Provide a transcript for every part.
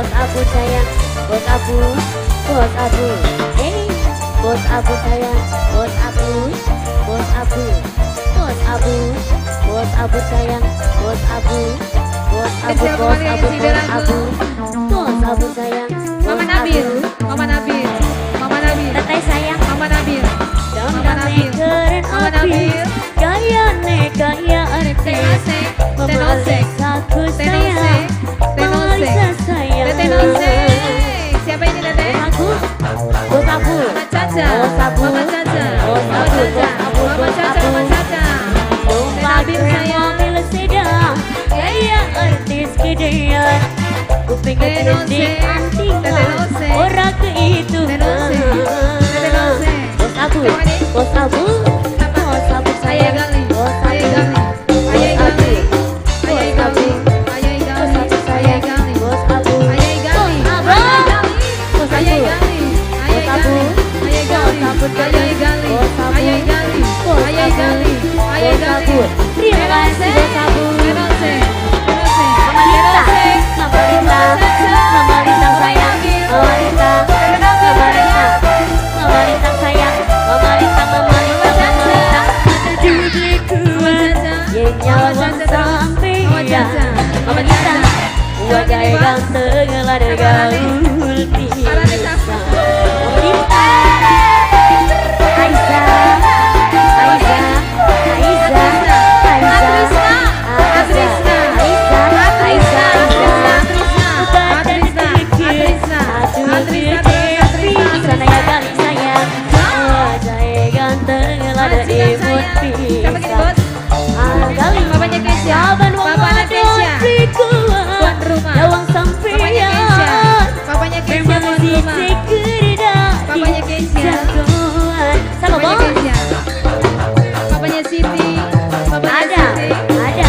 bos abu sayang, bos abu, bos abu. Bos abu sayang, bos abu, bos abu, bos abu, bos abu sayang, bos abu, bos abu, bos abu, bos abu, bos abu sayang. Mama Nabil, Mama Nabil, Mama Nabil, Teteh sayang, Mama Nabil, Mama Nabil, keren Mama Nabil, gaya artis, Tenosek, aku sayang, Tenosek, sayang. Tenosek. Siapa ini Teteh? Aku, bos abu, Mama Caca, bos abu, Mama Caca, bos Mama abu, Caca, Mama Caca, Mama Caca. Nabil sayang, mobil sedang, gaya artis gedean. Kuping trending antingan, orang kehitungan. Bos abu, bos abu, bos abu sayang, bos abu, bos abu, bos abu, bos abu sayang, bos abu, bos abu, bos abu, bos abu, bos abu. Terima kasih bos abu. Mama Lintang sayang, Mama Lintang, Mama Lintang, Mama Lintang sayang, Mama Lintang, Mama Lintang, Mama Lintang. Duduk kuat, yang nyawa sampean. Mama Lintang, wajah ganteng lada gaul pisang. Mama Lintang, Aiza, Aiza, Aiza, Aiza, Aiza, Aiza, sana ya kali sayang, wajah ganteng lada imut pisang. Kali Bapaknya Keisha, saban wong Bapaknya Keisha, kuat, tuan rumah. jawang Bapaknya sampean. Keisha, Bapaknya Keisha, tuan rumah. Bapaknya Keisha, jagoan. Sama Bapaknya bos. Keisha, Bapaknya Siti, Bapaknya Ada, Siti, ada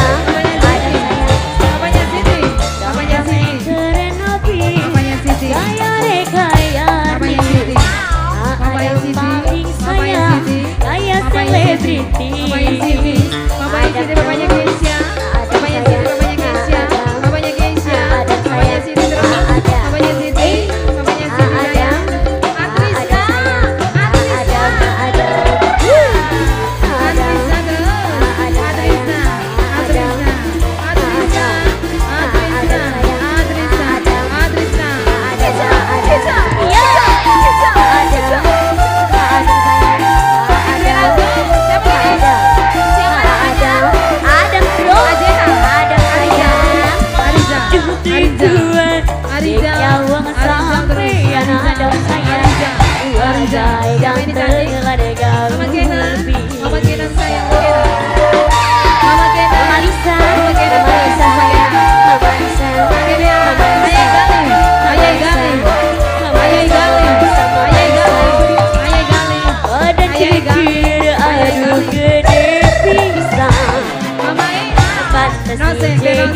sayang. Bapaknya Siti, Bapaknya Siti, Keren api, Bapaknya Siti, gaya rekaya Bapaknya Siti, Bapaknya Siti, paling Bapaknya sayang, Siti, gaya Bapaknya selebriti. Bapaknya Siti, Bapaknya Siti, Bapaknya Keisha, Bapaknya Siti, Bapaknya Keisha, Bapaknya Keisha, Bapaknya Siti terus, Bapaknya Siti, Bapaknya Siti sayang, Atriska, Atriska, Atriska terus, Atriska, Atriska, Atriska, Atriska, Atriska, Atriska, Keisha, Mama Kenan sayang, Mama Kenan, Mama Lisa, Mama Kenan, Mama Lisa sayang, Mama Lisa, Ayah Gali, Ayah Gali, Ayah Gali, Ayah Gali, Ayah Gali, ada cikir, aduh gede pisang. Mama Pantas Nose, cikir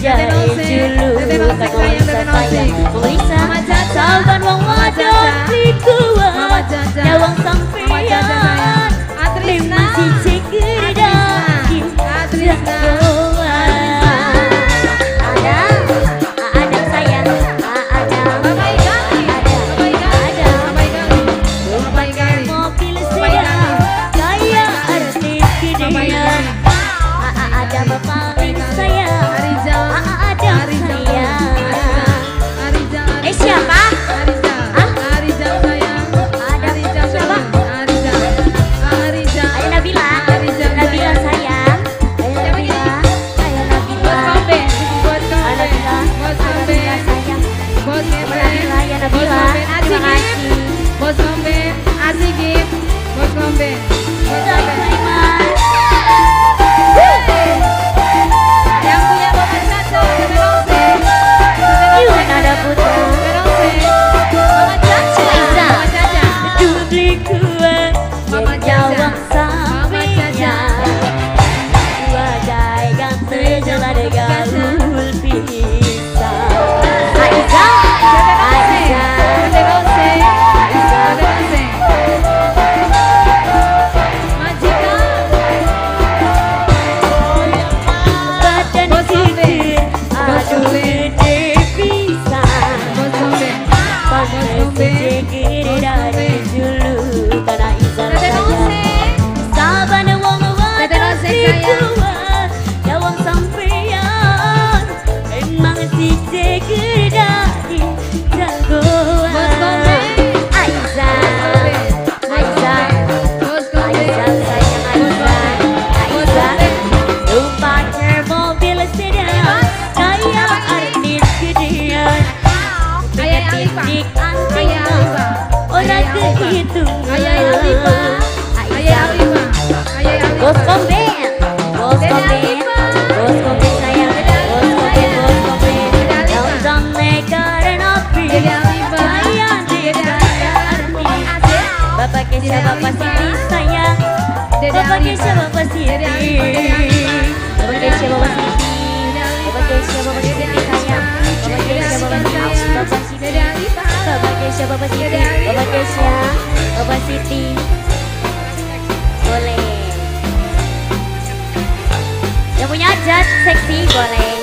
jadi julu, Tete sayang, Tete Nose. Mama Lisa, Mama Caca, saban wong Mama wadon Caca, di kuat, Mama Caca, jawang Mama sampean. adik anting Ayah Alifah. ora Ayah Alifah. kehitungan. Ayah Alifah. Ayah Alifah. Ayah Alifah. Bos Komben, Bos Komben, Bos Komben sayang, Bos Komben, Bos Komben. Nonton negara nabi, Dede Alifah. saya negara arti. Bapak Kesha, Bapak Siti sayang, Dede Bapak Kesha, Alifah. Bapak Siti. Dede Alifah. Dede Alifah. Bapak Kesha, Bapak Siti. Dede Alifah. Bapak Kesha, Bapak Siti sayang, Bapak Kesha, Bapak Siti. Bapak Siti. Dede Alifah. Bapak Kesha, Bapak Siti. Dede Alifah. Bapak Kesha, Bapak Siti. Boleh. Yang punya jat seksi boleh.